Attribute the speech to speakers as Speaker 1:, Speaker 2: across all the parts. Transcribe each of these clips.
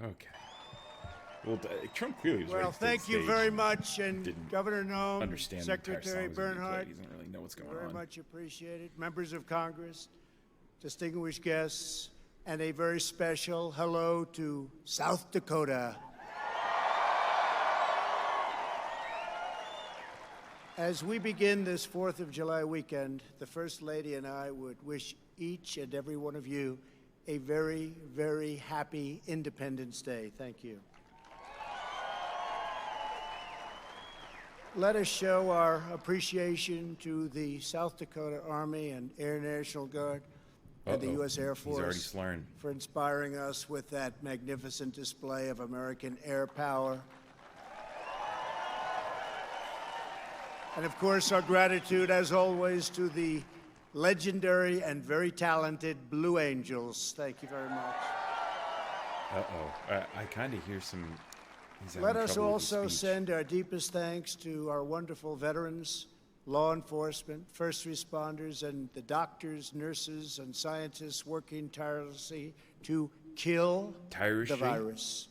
Speaker 1: Okay. Well, Trump clearly was
Speaker 2: Well,
Speaker 1: ready to take
Speaker 2: thank
Speaker 1: the
Speaker 2: you
Speaker 1: stage
Speaker 2: very
Speaker 1: and
Speaker 2: much, and
Speaker 1: didn't
Speaker 2: Governor Noem,
Speaker 1: understand the entire
Speaker 2: Secretary
Speaker 1: songs that he
Speaker 2: Bernhardt,
Speaker 1: played. He doesn't really know what's going
Speaker 2: very
Speaker 1: on.
Speaker 2: much appreciated. Members of Congress, distinguished guests, and a very special hello to South Dakota. As we begin this 4th of July weekend, the First Lady and I would wish each and every one of you a very, very happy Independence Day. Thank you. Let us show our appreciation to the South Dakota Army and Air National Guard and the U.S. Air
Speaker 1: He's already
Speaker 2: Force
Speaker 1: slurring.
Speaker 2: for inspiring us with that magnificent display of American air power. And of course, our gratitude, as always, to the legendary and very talented Blue Angels. Thank you very much.
Speaker 1: I kind of hear some...
Speaker 2: Let us also send our deepest thanks to our wonderful veterans, law enforcement, first responders, and the doctors, nurses, and scientists working tirelessly to kill the virus.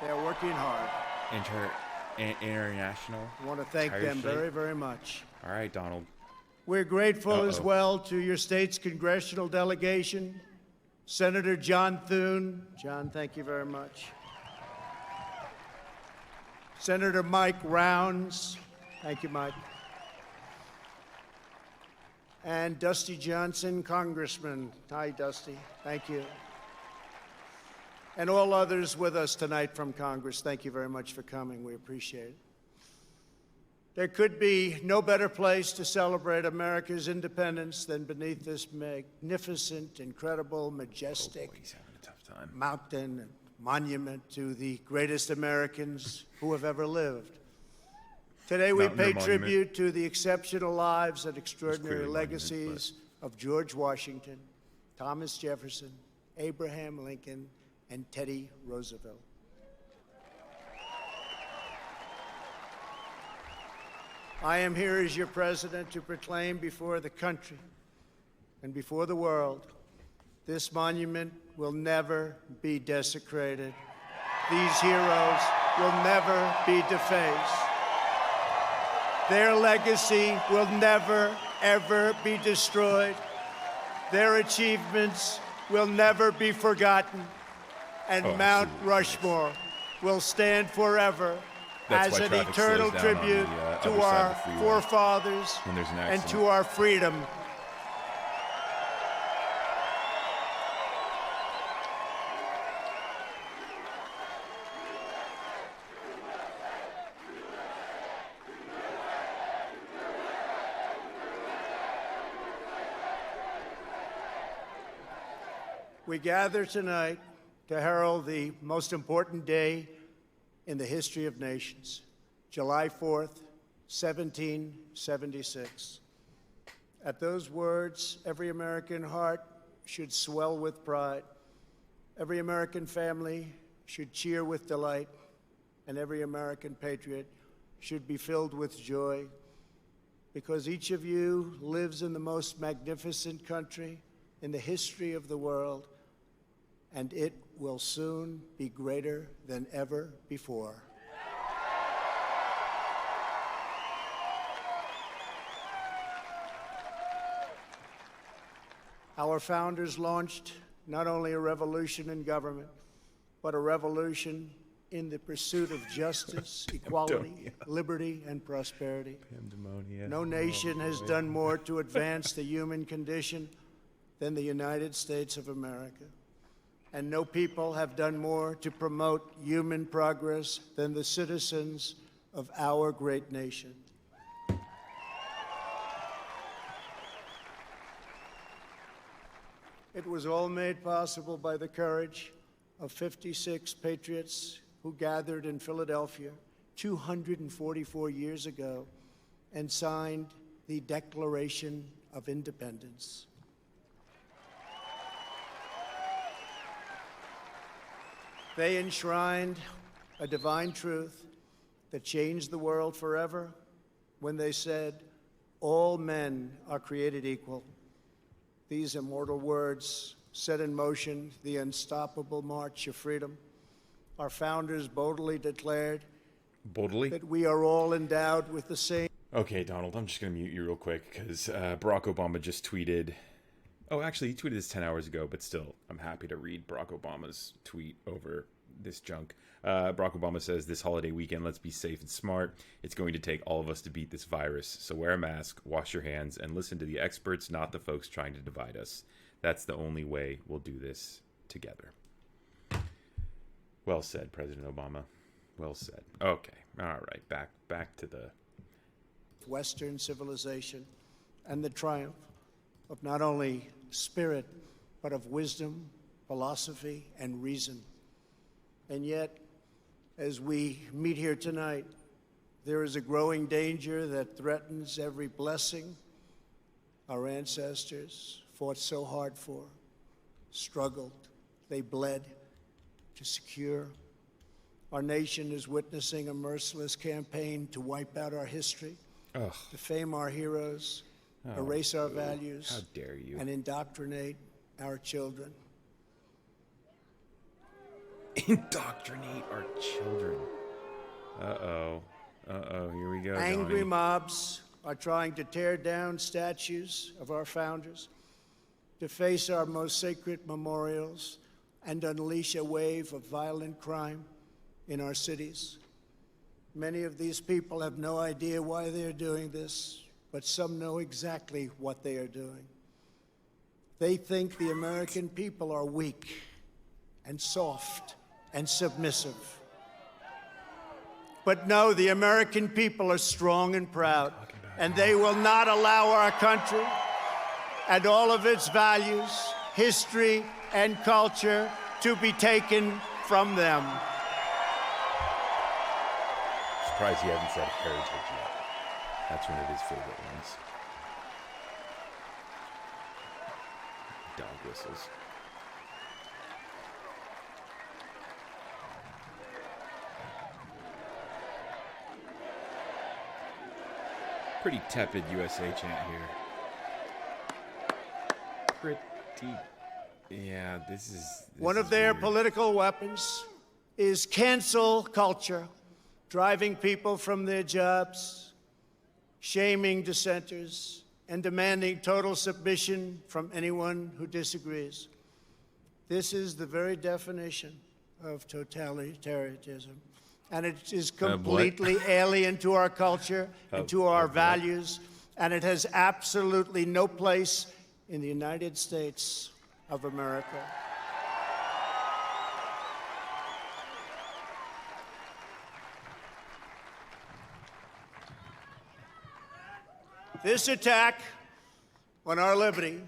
Speaker 2: They are working hard.
Speaker 1: International.
Speaker 2: I want to thank them very, very much.
Speaker 1: All right, Donald.
Speaker 2: We're grateful as well to your state's congressional delegation, Senator John Thune. John, thank you very much. Senator Mike Rounds. Thank you, Mike. And Dusty Johnson, Congressman. Hi, Dusty. Thank you. And all others with us tonight from Congress, thank you very much for coming. We appreciate it. There could be no better place to celebrate America's independence than beneath this magnificent, incredible, majestic mountain and monument to the greatest Americans who have ever lived. Today we pay tribute to the exceptional lives and extraordinary legacies of George Washington, Thomas Jefferson, Abraham Lincoln, and Teddy Roosevelt. I am here as your president to proclaim before the country and before the world, this monument will never be desecrated. These heroes will never be defaced. Their legacy will never, ever be destroyed. Their achievements will never be forgotten. And Mount Rushmore will stand forever as an eternal tribute to our forefathers and to our freedom. We gather tonight to herald the most important day in the history of nations, July 4th, 1776. At those words, every American heart should swell with pride. Every American family should cheer with delight, and every American patriot should be filled with joy, because each of you lives in the most magnificent country in the history of the world, and it will soon be greater than ever before. Our founders launched not only a revolution in government, but a revolution in the pursuit of justice, equality, liberty, and prosperity. No nation has done more to advance the human condition than the United States of America. And no people have done more to promote human progress than the citizens of our great nation. It was all made possible by the courage of 56 patriots who gathered in Philadelphia 244 years ago and signed the Declaration of Independence. They enshrined a divine truth that changed the world forever when they said, "All men are created equal." These immortal words set in motion the unstoppable march of freedom Our founders boldly declared
Speaker 1: Boldly?
Speaker 2: that we are all endowed with the same.
Speaker 1: Okay, Donald, I'm just going to mute you real quick because Barack Obama just tweeted. Oh, actually, he tweeted this 10 hours ago, but still, I'm happy to read Barack Obama's tweet over this junk. Barack Obama says, "This holiday weekend, let's be safe and smart. It's going to take all of us to beat this virus. So wear a mask, wash your hands, and listen to the experts, not the folks trying to divide us. That's the only way we'll do this together." Well said, President Obama. Well said. Okay, all right, back to the
Speaker 2: Western civilization and the triumph of not only spirit, but of wisdom, philosophy, and reason. And yet, as we meet here tonight, there is a growing danger that threatens every blessing our ancestors fought so hard for, struggled, they bled to secure. Our nation is witnessing a merciless campaign to wipe out our history, defame our heroes, erase our values,
Speaker 1: how dare you,
Speaker 2: and indoctrinate our children.
Speaker 1: Indoctrinate our children. Here we go.
Speaker 2: Angry
Speaker 1: Donnie.
Speaker 2: mobs are trying to tear down statues of our founders, deface our most sacred memorials, and unleash a wave of violent crime in our cities. Many of these people have no idea why they're doing this, but some know exactly what they are doing. They think the American people are weak and soft and submissive. But no, the American people are strong and proud, and they will not allow our country and all of its values, history, and culture to be taken from them.
Speaker 1: Surprised he hasn't said heritage yet. That's one of his favorite ones. Dog whistles. Pretty tepid USA chant here. Pretty. Yeah, this is
Speaker 2: One of their
Speaker 1: weird.
Speaker 2: political weapons is cancel culture, driving people from their jobs, shaming dissenters, and demanding total submission from anyone who disagrees. This is the very definition of totalitarianism, and it is completely alien to our culture and to our values, and it has absolutely no place in the United States of America. This attack on our liberty,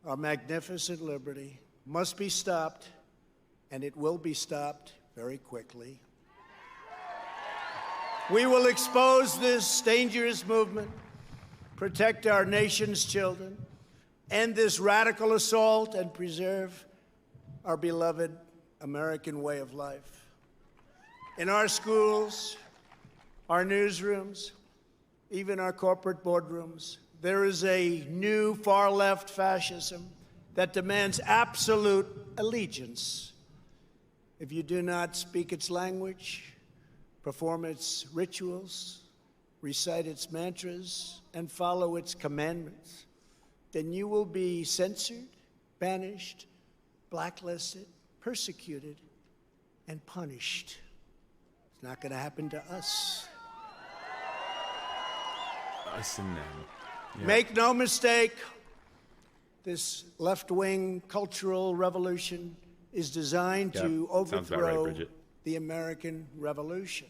Speaker 2: our magnificent liberty, must be stopped, and it will be stopped very quickly. We will expose this dangerous movement, protect our nation's children, end this radical assault, and preserve our beloved American way of life. In our schools, our newsrooms, even our corporate boardrooms, there is a new far-left fascism that demands absolute allegiance. If you do not speak its language, perform its rituals, recite its mantras, and follow its commandments, then you will be censored, banished, blacklisted, persecuted, and punished. It's not going to happen to us.
Speaker 1: Us and them. Yeah.
Speaker 2: Make no mistake, this left-wing cultural revolution is designed to
Speaker 1: Sounds about right,
Speaker 2: overthrow
Speaker 1: Bridget.
Speaker 2: the American Revolution.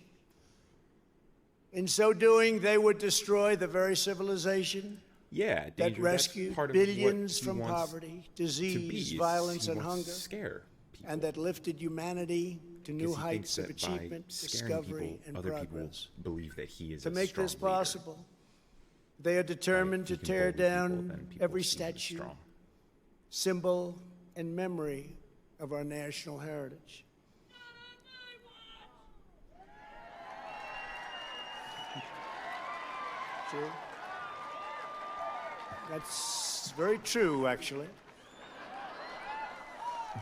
Speaker 2: In so doing, they would destroy the very civilization
Speaker 1: Yeah,
Speaker 2: that
Speaker 1: danger.
Speaker 2: rescued
Speaker 1: That's part of
Speaker 2: billions
Speaker 1: what he
Speaker 2: from
Speaker 1: wants
Speaker 2: poverty,
Speaker 1: to
Speaker 2: disease,
Speaker 1: be, is
Speaker 2: violence,
Speaker 1: he
Speaker 2: and
Speaker 1: wants
Speaker 2: hunger,
Speaker 1: to scare people.
Speaker 2: and that lifted humanity to new
Speaker 1: Because he
Speaker 2: heights of
Speaker 1: thinks that by
Speaker 2: achievement,
Speaker 1: scaring
Speaker 2: discovery,
Speaker 1: people,
Speaker 2: and
Speaker 1: other
Speaker 2: progress.
Speaker 1: people believe that he is
Speaker 2: To
Speaker 1: a
Speaker 2: make
Speaker 1: strong
Speaker 2: this
Speaker 1: leader.
Speaker 2: possible, they are determined
Speaker 1: He
Speaker 2: to
Speaker 1: can
Speaker 2: tear
Speaker 1: bully people,
Speaker 2: down
Speaker 1: then people
Speaker 2: every
Speaker 1: see him as
Speaker 2: statue,
Speaker 1: strong.
Speaker 2: symbol, and memory of our national heritage. True. That's very true, actually.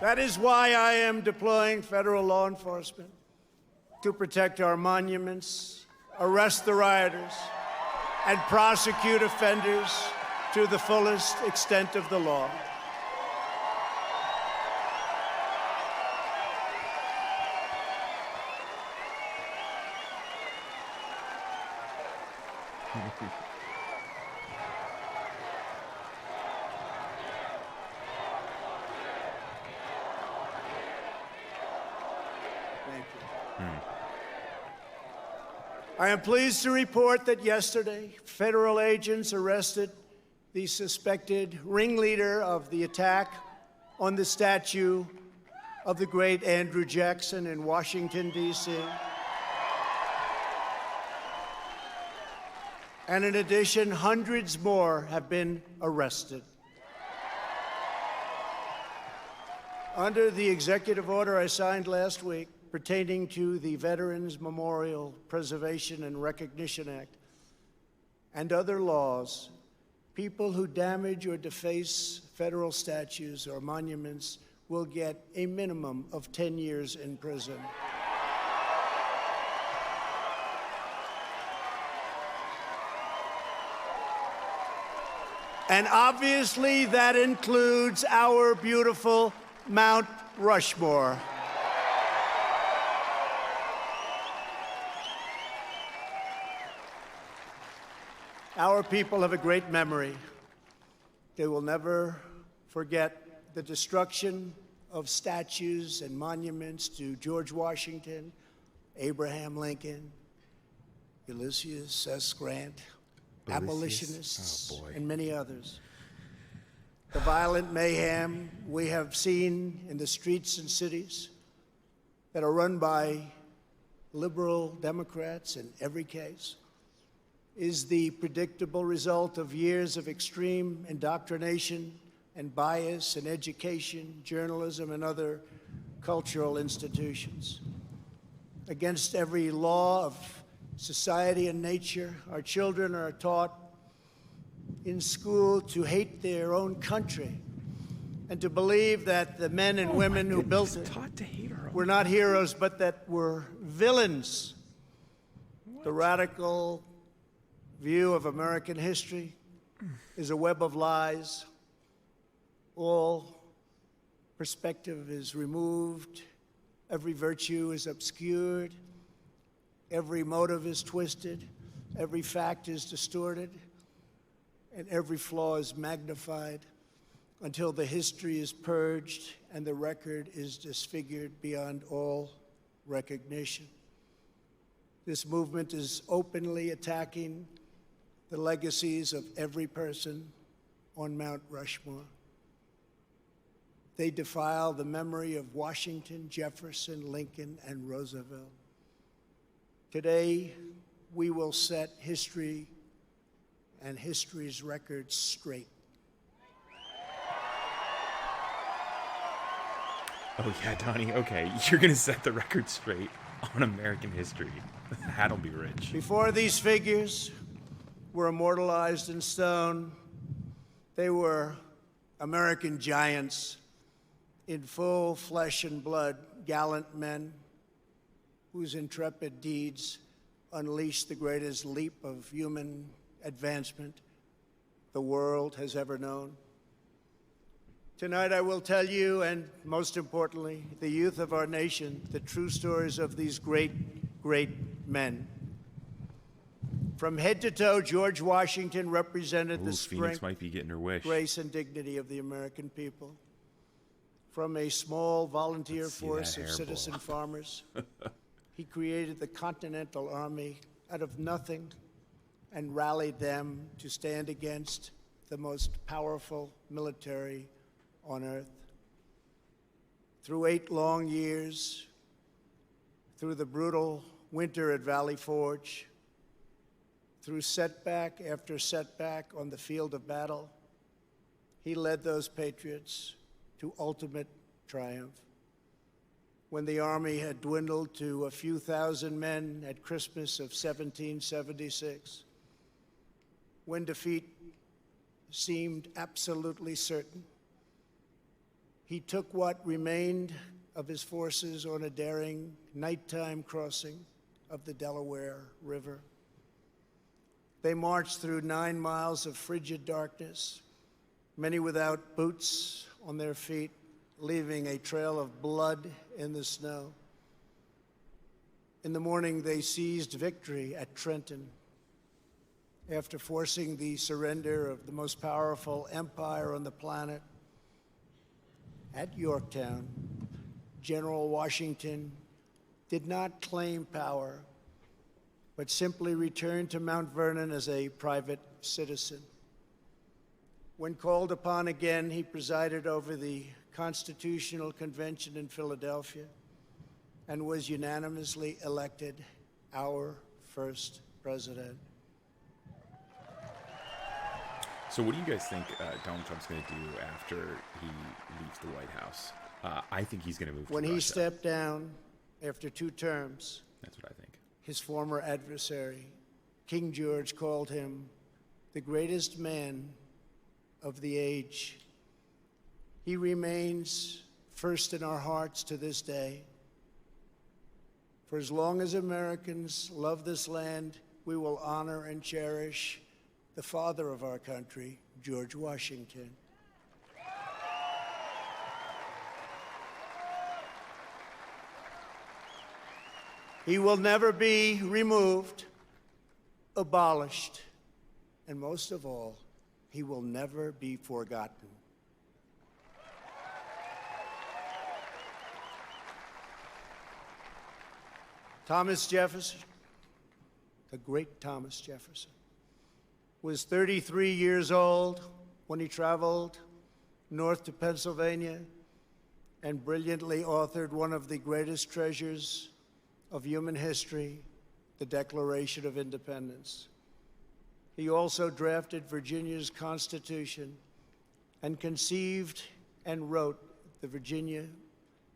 Speaker 2: That is why I am deploying federal law enforcement to protect our monuments, arrest the rioters, and prosecute offenders to the fullest extent of the law. Thank you. I am pleased to report that yesterday, federal agents arrested the suspected ringleader of the attack on the statue of the great Andrew Jackson in Washington, D.C. And in addition, hundreds more have been arrested. Under the executive order I signed last week pertaining to the Veterans Memorial Preservation and Recognition Act and other laws, people who damage or deface federal statues or monuments will get a minimum of 10 years in prison. And obviously that includes our beautiful Mount Rushmore. Our people have a great memory. They will never forget the destruction of statues and monuments to George Washington, Abraham Lincoln, Ulysses S. Grant, abolitionists, and many others. The violent mayhem we have seen in the streets and cities that are run by liberal Democrats in every case is the predictable result of years of extreme indoctrination and bias in education, journalism, and other cultural institutions. Against every law of society and nature, our children are taught in school to hate their own country and to believe that the men and women who built it were not heroes, but that were villains. The radical view of American history is a web of lies. All perspective is removed. Every virtue is obscured. Every motive is twisted. Every fact is distorted. And every flaw is magnified until the history is purged and the record is disfigured beyond all recognition. This movement is openly attacking the legacies of every person on Mount Rushmore. They defile the memory of Washington, Jefferson, Lincoln, and Roosevelt. Today, we will set history and history's records straight.
Speaker 1: Oh, yeah, Donnie, okay. You're going to set the record straight on American history. That'll be rich.
Speaker 2: Before these figures were immortalized in stone, they were American giants in full flesh and blood, gallant men whose intrepid deeds unleashed the greatest leap of human advancement the world has ever known. Tonight I will tell you, and most importantly, the youth of our nation, the true stories of these great, great men. From head to toe, George Washington represented the strength,
Speaker 1: might be getting her wish.
Speaker 2: grace, and dignity of the American people. From a small volunteer force of citizen farmers, he created the Continental Army out of nothing and rallied them to stand against the most powerful military on earth. Through 8 long years, through the brutal winter at Valley Forge, through setback after setback on the field of battle, he led those patriots to ultimate triumph. When the Army had dwindled to a few thousand men at Christmas of 1776, when defeat seemed absolutely certain, he took what remained of his forces on a daring nighttime crossing of the Delaware River. They marched through 9 miles of frigid darkness, many without boots on their feet, leaving a trail of blood in the snow. In the morning, they seized victory at Trenton after forcing the surrender of the most powerful empire on the planet. At Yorktown, General Washington did not claim power, but simply returned to Mount Vernon as a private citizen. When called upon again, he presided over the Constitutional Convention in Philadelphia and was unanimously elected our first president.
Speaker 1: So what do you guys think Donald Trump's going to do after he leaves the White House? I think he's going to move to
Speaker 2: When
Speaker 1: Russia.
Speaker 2: he stepped down after 2 terms,
Speaker 1: That's what I think.
Speaker 2: his former adversary, King George, called him the greatest man of the age. He remains first in our hearts to this day. For as long as Americans love this land, we will honor and cherish the father of our country, George Washington. He will never be removed, abolished, and most of all, he will never be forgotten. Thomas Jefferson, the great Thomas Jefferson, was 33 years old when he traveled north to Pennsylvania and brilliantly authored one of the greatest treasures of human history, the Declaration of Independence. He also drafted Virginia's Constitution and conceived and wrote the Virginia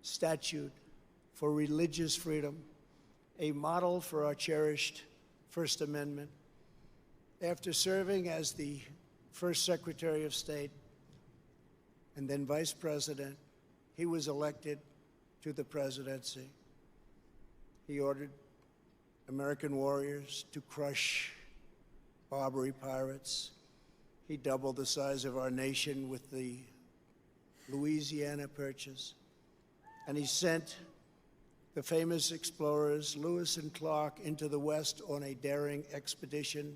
Speaker 2: Statute for Religious Freedom, a model for our cherished First Amendment. After serving as the first Secretary of State and then Vice President, he was elected to the presidency. He ordered American warriors to crush Barbary pirates. He doubled the size of our nation with the Louisiana Purchase. And he sent the famous explorers Lewis and Clark into the West on a daring expedition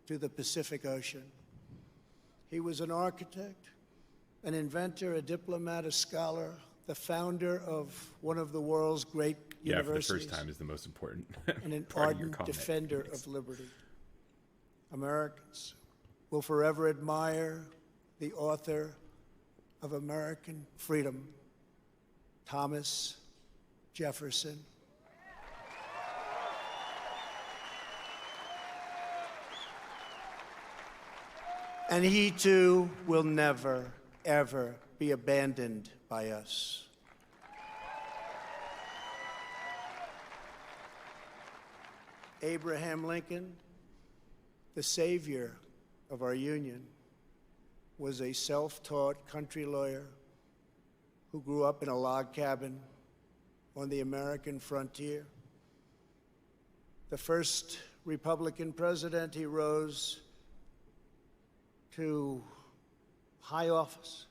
Speaker 2: to the Pacific Ocean. He was an architect, an inventor, a diplomat, a scholar, the founder of one of the world's great universities.
Speaker 1: For the first time is the most important
Speaker 2: And an
Speaker 1: part of your
Speaker 2: ardent
Speaker 1: comment.
Speaker 2: defender
Speaker 1: Yes.
Speaker 2: of liberty. Americans will forever admire the author of American freedom, Thomas Jefferson. And he too will never, ever be abandoned by us. Abraham Lincoln, the savior of our Union, was a self-taught country lawyer who grew up in a log cabin on the American frontier. The first Republican president, he rose to high office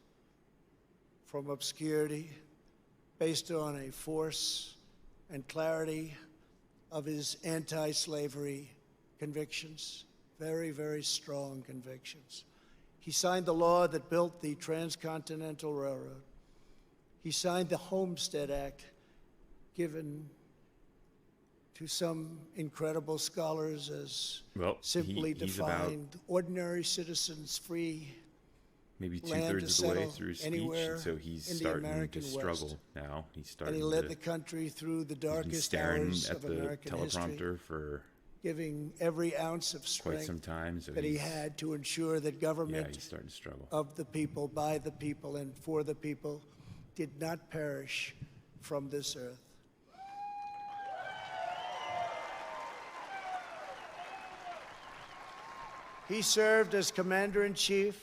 Speaker 2: from obscurity based on a force and clarity of his anti-slavery convictions, very, very strong convictions. He signed the law that built the Transcontinental Railroad. He signed the Homestead Act, given to some incredible scholars as simply
Speaker 1: he's about
Speaker 2: defined ordinary citizens free
Speaker 1: maybe
Speaker 2: land
Speaker 1: two-thirds
Speaker 2: to
Speaker 1: of the way
Speaker 2: settle
Speaker 1: through his speech,
Speaker 2: anywhere
Speaker 1: and so he's
Speaker 2: in the
Speaker 1: starting
Speaker 2: American
Speaker 1: to
Speaker 2: West.
Speaker 1: struggle now. He's
Speaker 2: And
Speaker 1: starting
Speaker 2: he led
Speaker 1: to
Speaker 2: the country through the
Speaker 1: he's been
Speaker 2: darkest
Speaker 1: staring
Speaker 2: hours
Speaker 1: at
Speaker 2: of
Speaker 1: the
Speaker 2: American history,
Speaker 1: teleprompter for
Speaker 2: giving every ounce of
Speaker 1: quite
Speaker 2: strength
Speaker 1: some time. So
Speaker 2: that he
Speaker 1: he's,
Speaker 2: had to ensure that
Speaker 1: yeah,
Speaker 2: government
Speaker 1: he's starting to struggle.
Speaker 2: of the people, by the people, and for the people did not perish from this earth. He served as Commander-in-Chief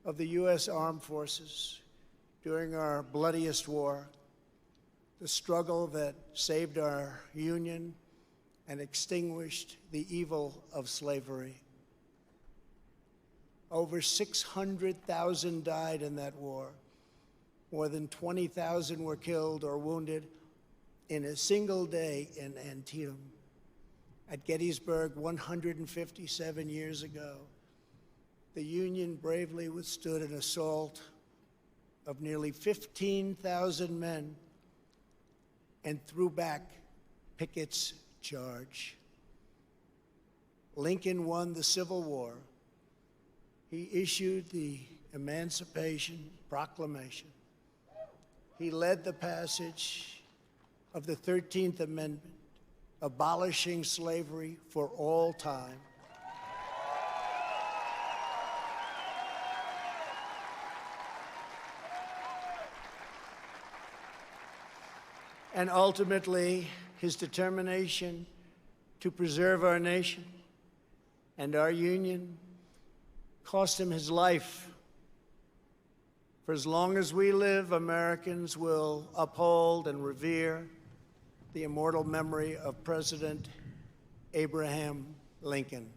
Speaker 2: of the U.S. Armed Forces, during our bloodiest war, the struggle that saved our Union and extinguished the evil of slavery. Over 600,000 died in that war. More than 20,000 were killed or wounded in a single day in Antietam. At Gettysburg 157 years ago, the Union bravely withstood an assault of nearly 15,000 men and threw back Pickett's charge. Lincoln won the Civil War. He issued the Emancipation Proclamation. He led the passage of the 13th Amendment, abolishing slavery for all time. And ultimately, his determination to preserve our nation and our Union cost him his life. For as long as we live, Americans will uphold and revere the immortal memory of President Abraham Lincoln.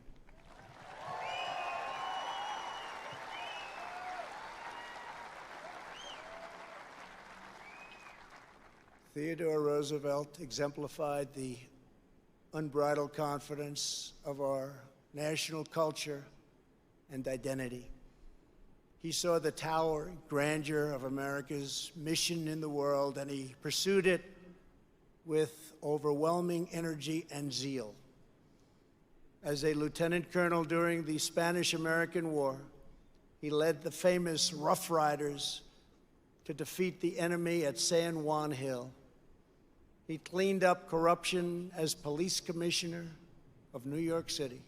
Speaker 2: Theodore Roosevelt exemplified the unbridled confidence of our national culture and identity. He saw the towering grandeur of America's mission in the world, and he pursued it with overwhelming energy and zeal. As a lieutenant colonel during the Spanish-American War, he led the famous Rough Riders to defeat the enemy at San Juan Hill. He cleaned up corruption as police commissioner of New York City,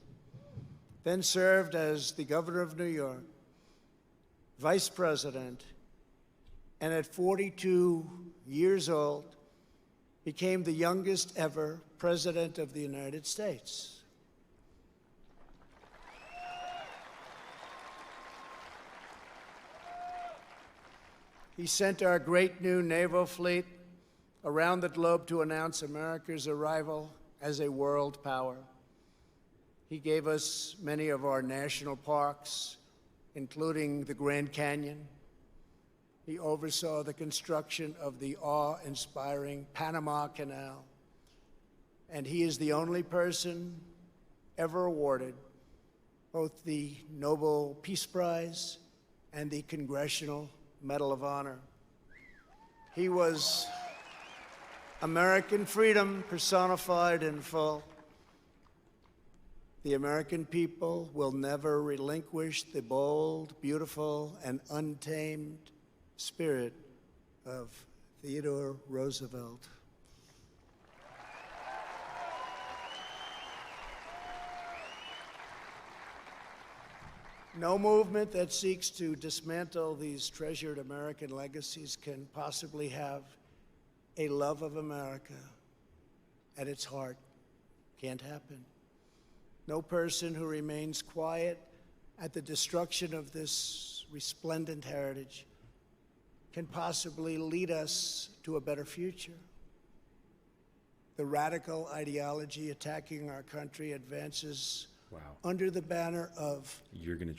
Speaker 2: then served as the governor of New York, vice president, and at 42 years old, became the youngest ever president of the United States. He sent our great new naval fleet around the globe to announce America's arrival as a world power. He gave us many of our national parks, including the Grand Canyon. He oversaw the construction of the awe-inspiring Panama Canal. And he is the only person ever awarded both the Nobel Peace Prize and the Congressional Medal of Honor. He was American freedom personified in full. The American people will never relinquish the bold, beautiful, and untamed spirit of Theodore Roosevelt. No movement that seeks to dismantle these treasured American legacies can possibly have a love of America at its heart. Can't happen. No person who remains quiet at the destruction of this resplendent heritage can possibly lead us to a better future. The radical ideology attacking our country advances under the banner of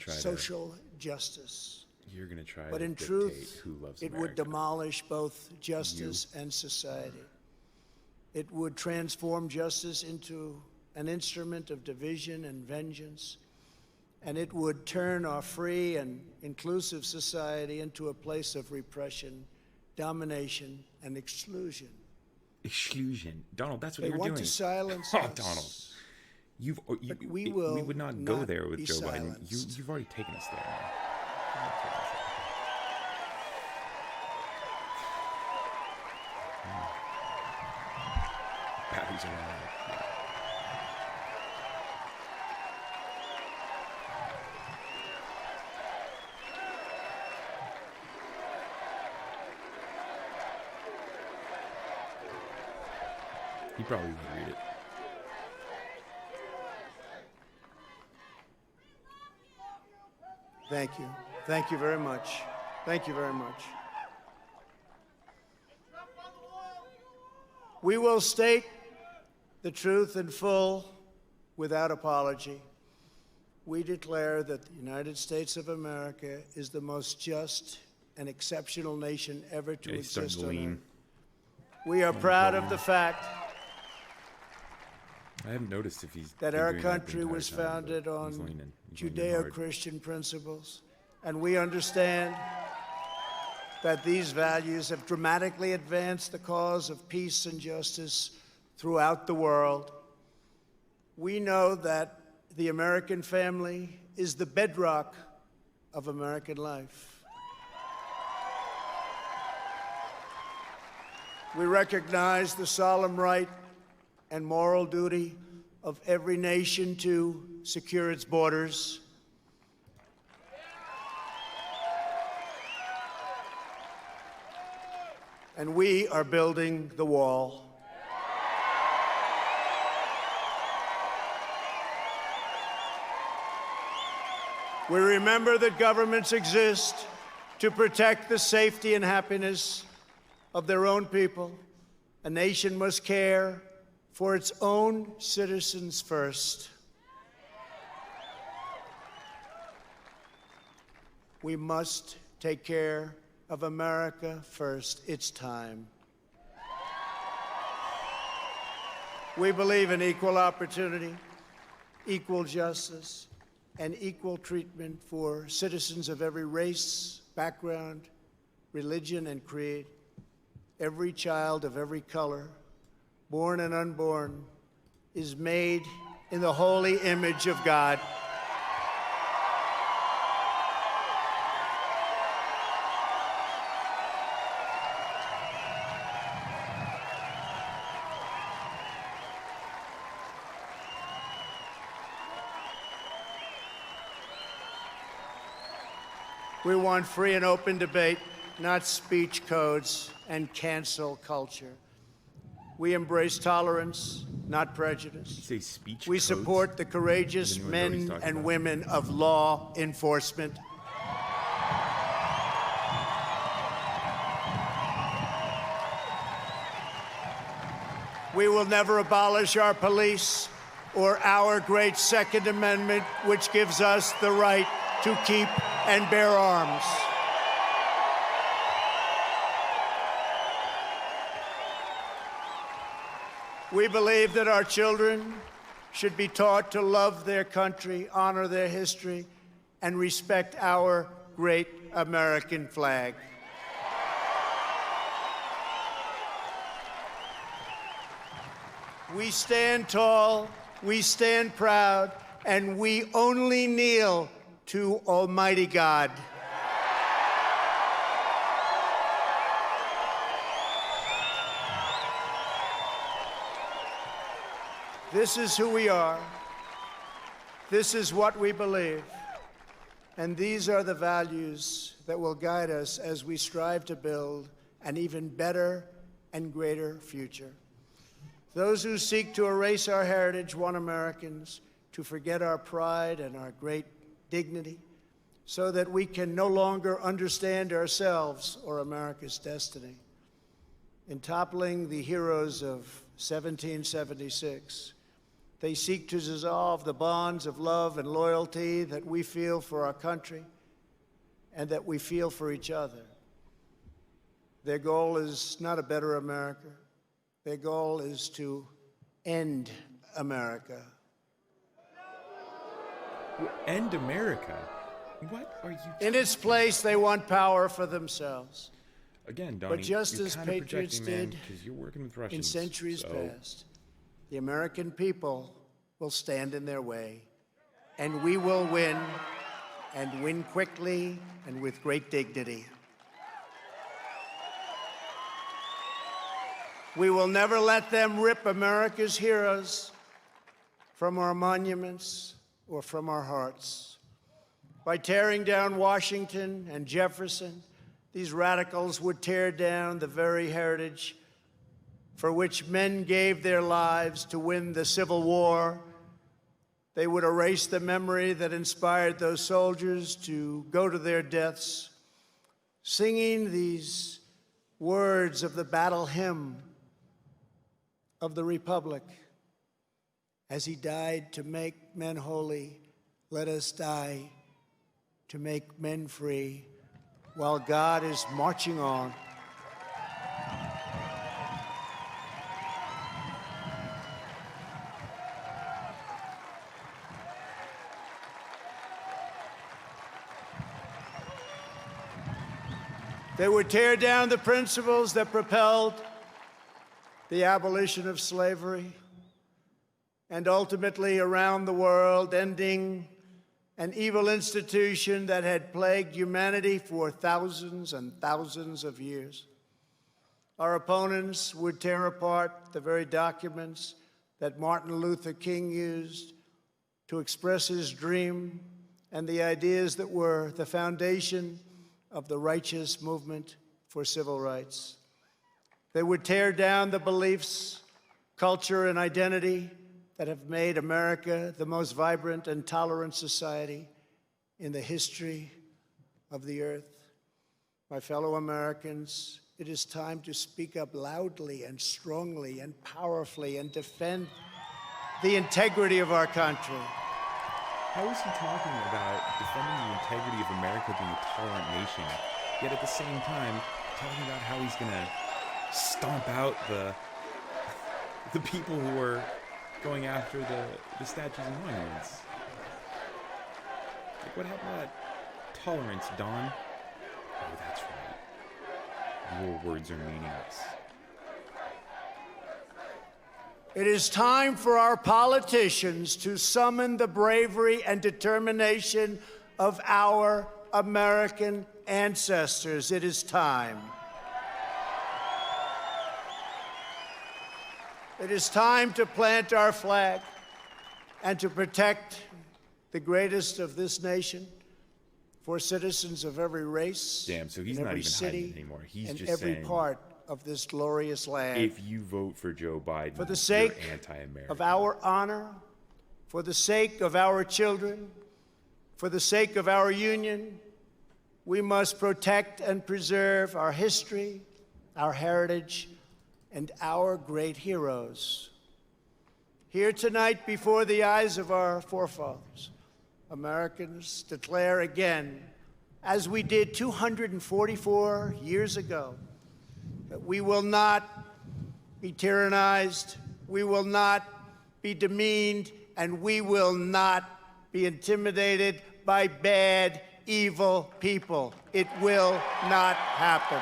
Speaker 2: social justice.
Speaker 1: You're going to try
Speaker 2: but
Speaker 1: to
Speaker 2: in
Speaker 1: dictate
Speaker 2: truth,
Speaker 1: who loves
Speaker 2: it
Speaker 1: America.
Speaker 2: would demolish both justice and society. It would transform justice into an instrument of division and vengeance, and it would turn our free and inclusive society into a place of repression, domination, and exclusion.
Speaker 1: Exclusion. Donald, that's what you're
Speaker 2: They
Speaker 1: doing.
Speaker 2: want to silence
Speaker 1: Oh,
Speaker 2: us.
Speaker 1: Donald.
Speaker 2: But we will
Speaker 1: would not go
Speaker 2: not
Speaker 1: there with
Speaker 2: be
Speaker 1: Joe Biden.
Speaker 2: silenced.
Speaker 1: You've already taken us there. Batteries are on. He probably won't read it.
Speaker 2: Thank you. Thank you very much. Thank you very much. We will state the truth in full without apology. We declare that the United States of America is the most just and exceptional nation ever to exist on Earth. We are proud of the fact
Speaker 1: I haven't noticed if he's
Speaker 2: that
Speaker 1: been
Speaker 2: our
Speaker 1: doing that the
Speaker 2: country
Speaker 1: entire
Speaker 2: was
Speaker 1: time, but
Speaker 2: founded
Speaker 1: he's
Speaker 2: on
Speaker 1: leaning. He's leaning hard.
Speaker 2: Judeo-Christian principles, and we understand that these values have dramatically advanced the cause of peace and justice throughout the world. We know that the American family is the bedrock of American life. We recognize the solemn right and moral duty of every nation to secure its borders. And we are building the wall. We remember that governments exist to protect the safety and happiness of their own people. A nation must care for its own citizens first. We must take care of America first. It's time. We believe in equal opportunity, equal justice, and equal treatment for citizens of every race, background, religion, and creed. Every child of every color, born and unborn, is made in the holy image of God. We want free and open debate, not speech codes and cancel culture. We embrace tolerance, not prejudice.
Speaker 1: Did you say speech
Speaker 2: We
Speaker 1: codes?
Speaker 2: support the courageous
Speaker 1: Does anyone know what he's
Speaker 2: men
Speaker 1: talking
Speaker 2: and
Speaker 1: about?
Speaker 2: women of law enforcement. We will never abolish our police or our great Second Amendment, which gives us the right to keep and bear arms. We believe that our children should be taught to love their country, honor their history, and respect our great American flag. We stand tall, we stand proud, and we only kneel to Almighty God. This is who we are. This is what we believe. And these are the values that will guide us as we strive to build an even better and greater future. Those who seek to erase our heritage want Americans to forget our pride and our great dignity so that we can no longer understand ourselves or America's destiny. In toppling the heroes of 1776, they seek to dissolve the bonds of love and loyalty that we feel for our country and that we feel for each other. Their goal is not a better America. Their goal is to end America.
Speaker 1: End America? What are you
Speaker 2: In its place, they want power for themselves.
Speaker 1: Again, Donnie,
Speaker 2: But just
Speaker 1: you're
Speaker 2: as
Speaker 1: kind of
Speaker 2: patriots
Speaker 1: projecting, man,
Speaker 2: did
Speaker 1: 'cause you're working with
Speaker 2: in
Speaker 1: Russians,
Speaker 2: centuries
Speaker 1: so-
Speaker 2: past, the American people will stand in their way, and we will win, and win quickly and with great dignity. We will never let them rip America's heroes from our monuments or from our hearts. By tearing down Washington and Jefferson, these radicals would tear down the very heritage for which men gave their lives to win the Civil War. They would erase the memory that inspired those soldiers to go to their deaths, singing these words of the battle hymn. of the Republic. As he died to make men holy, let us die to make men free while God is marching on. They would tear down the principles that propelled the abolition of slavery and ultimately around the world, ending an evil institution that had plagued humanity for thousands and thousands of years. Our opponents would tear apart the very documents that Martin Luther King used to express his dream and the ideas that were the foundation of the righteous movement for civil rights. They would tear down the beliefs, culture, and identity that have made America the most vibrant and tolerant society in the history of the earth. My fellow Americans, it is time to speak up loudly and strongly and powerfully and defend the integrity of our country.
Speaker 1: How is he talking about defending the integrity of America being a tolerant nation, yet at the same time talking about how he's going to stomp out the people who are going after the statues and monuments? Like, what happened to that tolerance, Don? Oh, that's right. Your words are meaningless.
Speaker 2: It is time for our politicians to summon the bravery and determination of our American ancestors. It is time. It is time to plant our flag and to protect the greatest of this nation for citizens of every race,
Speaker 1: Damn, so he's
Speaker 2: in
Speaker 1: not
Speaker 2: every
Speaker 1: even
Speaker 2: city,
Speaker 1: hiding anymore. He's
Speaker 2: and
Speaker 1: just
Speaker 2: every
Speaker 1: saying,
Speaker 2: part of this glorious land.
Speaker 1: if you vote for Joe Biden,
Speaker 2: For the sake
Speaker 1: you're anti-American.
Speaker 2: of our honor, for the sake of our children, for the sake of our union, we must protect and preserve our history, our heritage, and our great heroes. Here tonight, before the eyes of our forefathers, Americans declare again, as we did 244 years ago, that we will not be tyrannized, we will not be demeaned, and we will not be intimidated by bad, evil people. It will not happen.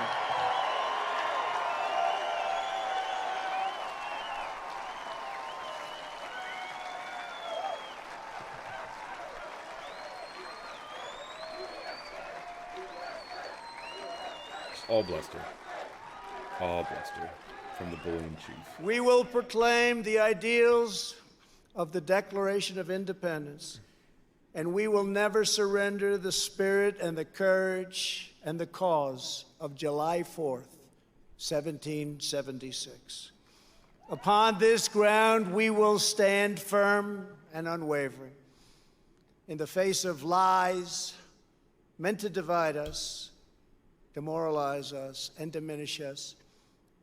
Speaker 1: All bluster. All bluster from the bullying chief.
Speaker 2: We will proclaim the ideals of the Declaration of Independence, and we will never surrender the spirit and the courage and the cause of July 4th, 1776. Upon this ground, we will stand firm and unwavering in the face of lies meant to divide us, demoralize us, and diminish us.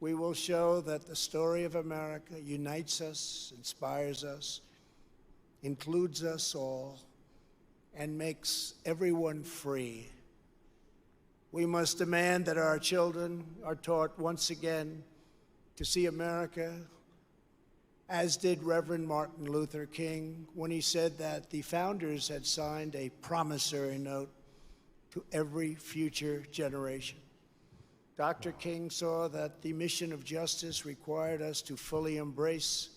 Speaker 2: We will show that the story of America unites us, inspires us, includes us all, and makes everyone free. We must demand that our children are taught once again to see America, as did Reverend Martin Luther King when he said that the founders had signed a promissory note to every future generation. Dr. King saw that the mission of justice required us to fully embrace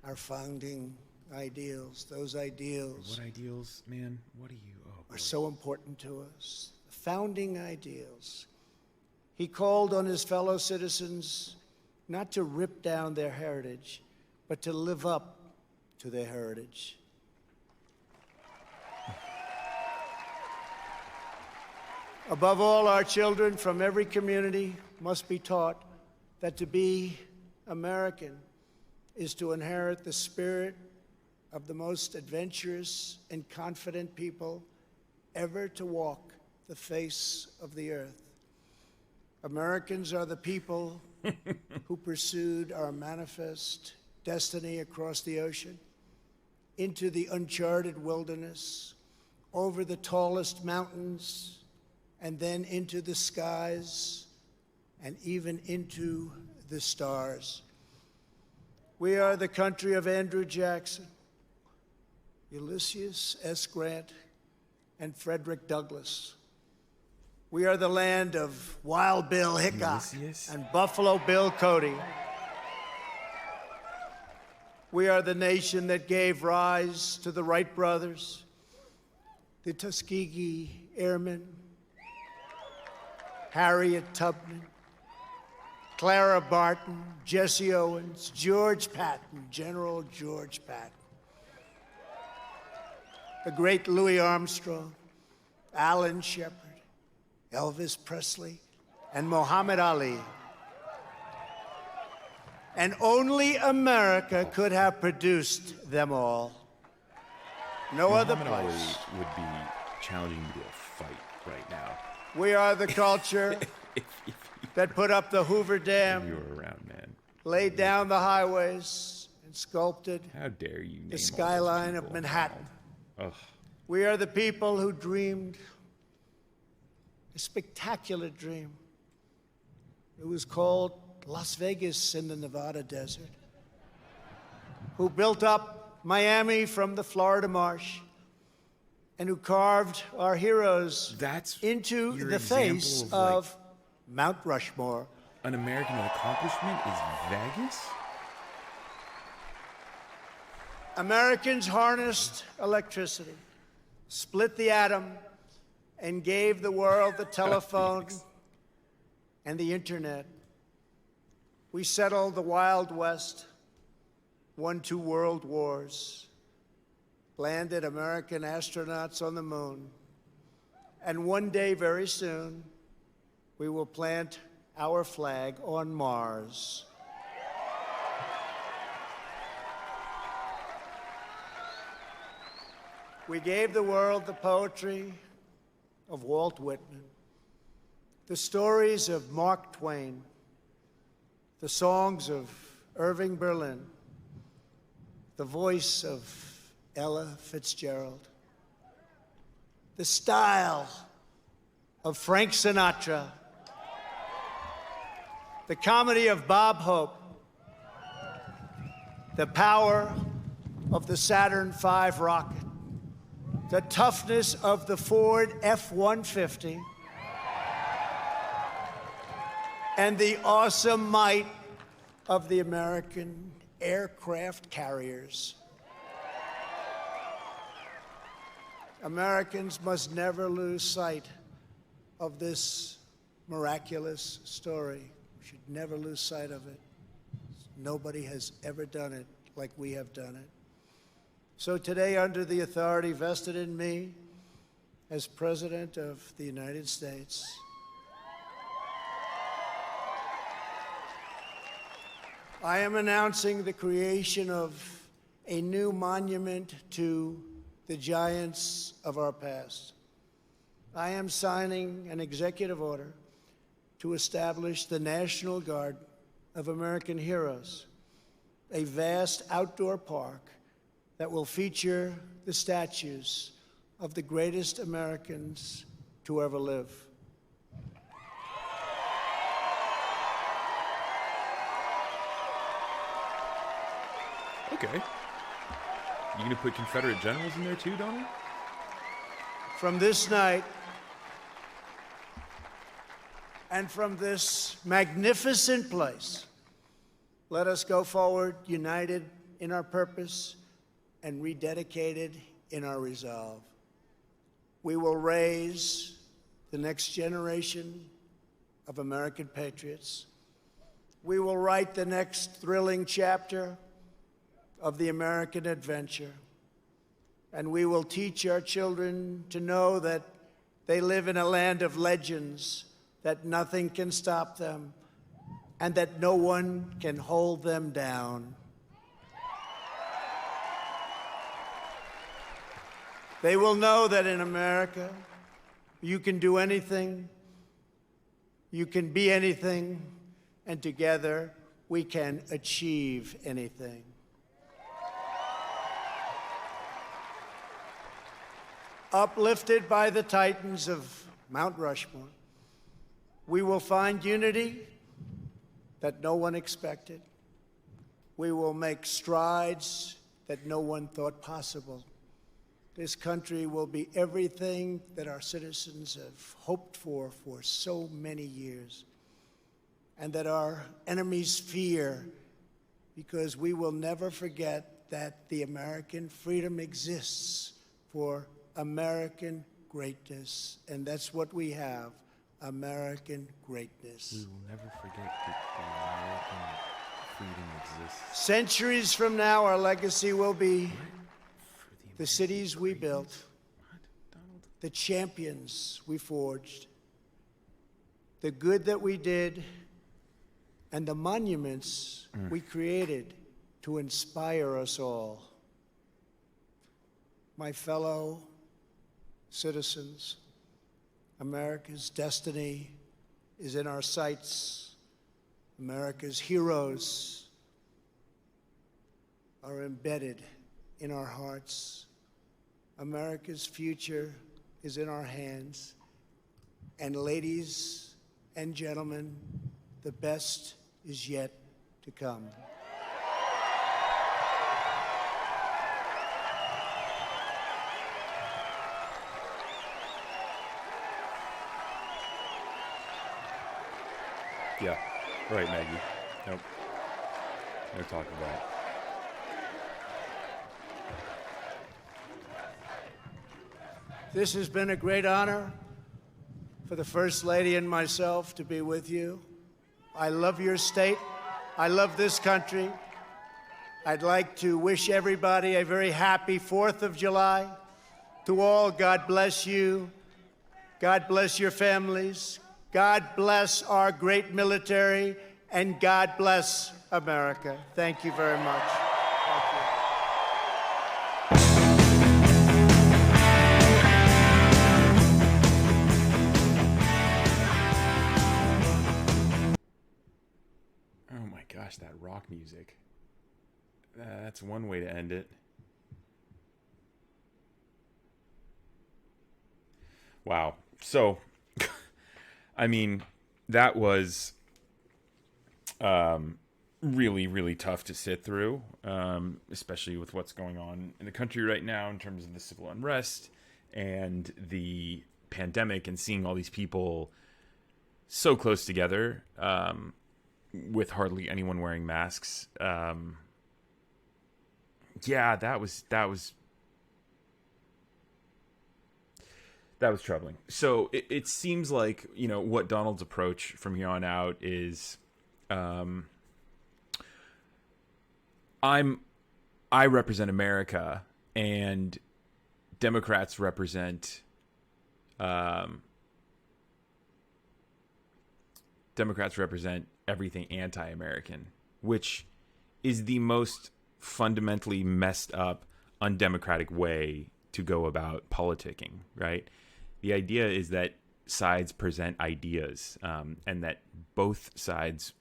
Speaker 2: our founding ideals. Those ideals
Speaker 1: What ideals, man? What are you? Oh, boy.
Speaker 2: are so important to us. The founding ideals. He called on his fellow citizens not to rip down their heritage, but to live up to their heritage. Above all, our children from every community must be taught that to be American is to inherit the spirit of the most adventurous and confident people ever to walk the face of the earth. Americans are the people who pursued our manifest destiny across the ocean, into the uncharted wilderness, over the tallest mountains, and then into the skies, and even into the stars. We are the country of Andrew Jackson, Ulysses S. Grant, and Frederick Douglass. We are the land of Wild Bill Hickok and Buffalo Bill Cody. We are the nation that gave rise to the Wright brothers, the Tuskegee Airmen, Harriet Tubman, Clara Barton, Jesse Owens, George Patton, General George Patton, the great Louis Armstrong, Alan Shepard, Elvis Presley, and Muhammad Ali. And only America could have produced them all. No other
Speaker 1: Muhammad
Speaker 2: place.
Speaker 1: Ali would be challenging me to a fight right now.
Speaker 2: We are the culture that put up the Hoover
Speaker 1: If
Speaker 2: Dam,
Speaker 1: you were around, man.
Speaker 2: laid down the highways, and sculpted
Speaker 1: How dare you name all
Speaker 2: the
Speaker 1: those
Speaker 2: skyline of
Speaker 1: people?
Speaker 2: Manhattan.
Speaker 1: Ugh.
Speaker 2: We are the people who dreamed a spectacular dream. It was called Las Vegas in the Nevada desert. Who built up Miami from the Florida marsh, and who carved our heroes
Speaker 1: That's
Speaker 2: into
Speaker 1: your
Speaker 2: the face
Speaker 1: example of,
Speaker 2: of Mount Rushmore.
Speaker 1: An American accomplishment is Vegas?
Speaker 2: Americans harnessed electricity, split the atom, and gave the world the telephone and the internet. We settled the Wild West, won 2 world wars, landed American astronauts on the moon, and one day, very soon, we will plant our flag on Mars. We gave the world the poetry of Walt Whitman, the stories of Mark Twain, the songs of Irving Berlin, the voice of Ella Fitzgerald, the style of Frank Sinatra, the comedy of Bob Hope, the power of the Saturn V rocket, the toughness of the Ford F-150, and the awesome might of the American aircraft carriers. Americans must never lose sight of this miraculous story. We should never lose sight of it. Nobody has ever done it like we have done it. So today, under the authority vested in me as President of the United States, I am announcing the creation of a new monument to the giants of our past. I am signing an executive order to establish the National Guard of American Heroes, a vast outdoor park that will feature the statues of the greatest Americans to ever live.
Speaker 1: Okay. You gonna put Confederate generals in there too, Donald?
Speaker 2: From this night, and from this magnificent place, let us go forward united in our purpose and rededicated in our resolve. We will raise the next generation of American patriots. We will write the next thrilling chapter of the American adventure. And we will teach our children to know that they live in a land of legends, that nothing can stop them, and that no one can hold them down. They will know that in America, you can do anything, you can be anything, and together we can achieve anything. Uplifted by the titans of Mount Rushmore, we will find unity that no one expected. We will make strides that no one thought possible. This country will be everything that our citizens have hoped for so many years, and that our enemies fear, because we will never forget that the American freedom exists for American greatness, and that's what we have, American greatness.
Speaker 1: We will never forget that the American freedom exists.
Speaker 2: Centuries from now, our legacy will be the cities we built, the champions we forged, the good that we did, and the monuments we created to inspire us all. My fellow citizens, America's destiny is in our sights. America's heroes are embedded in our hearts. America's future is in our hands. And ladies and gentlemen, the best is yet to come.
Speaker 1: Yeah, right, Maggie. Nope. No talking about it.
Speaker 2: This has been a great honor for the First Lady and myself to be with you. I love your state. I love this country. I'd like to wish everybody a very happy 4th of July. To all, God bless you. God bless your families. God bless our great military. And God bless America. Thank you very much. Thank you.
Speaker 1: Oh my gosh, that rock music. That's one way to end it. Wow. So, I mean, that was really, really tough to sit through, especially with what's going on in the country right now in terms of the civil unrest and the pandemic, and seeing all these people so close together, with hardly anyone wearing masks. Yeah, that was troubling. So it seems like, you know, what Donald's approach from here on out is, I represent America, and Democrats represent everything anti-American, which is the most fundamentally messed up, undemocratic way to go about politicking, right? The idea is that sides present ideas, and that both sides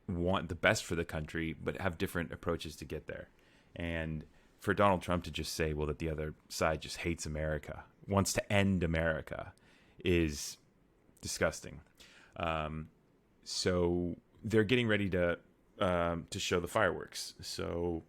Speaker 1: want the best for the country, but have different approaches to get there. And for Donald Trump to just say, well, that the other side just hates America, wants to end America, is disgusting. So they're getting ready to show the fireworks. So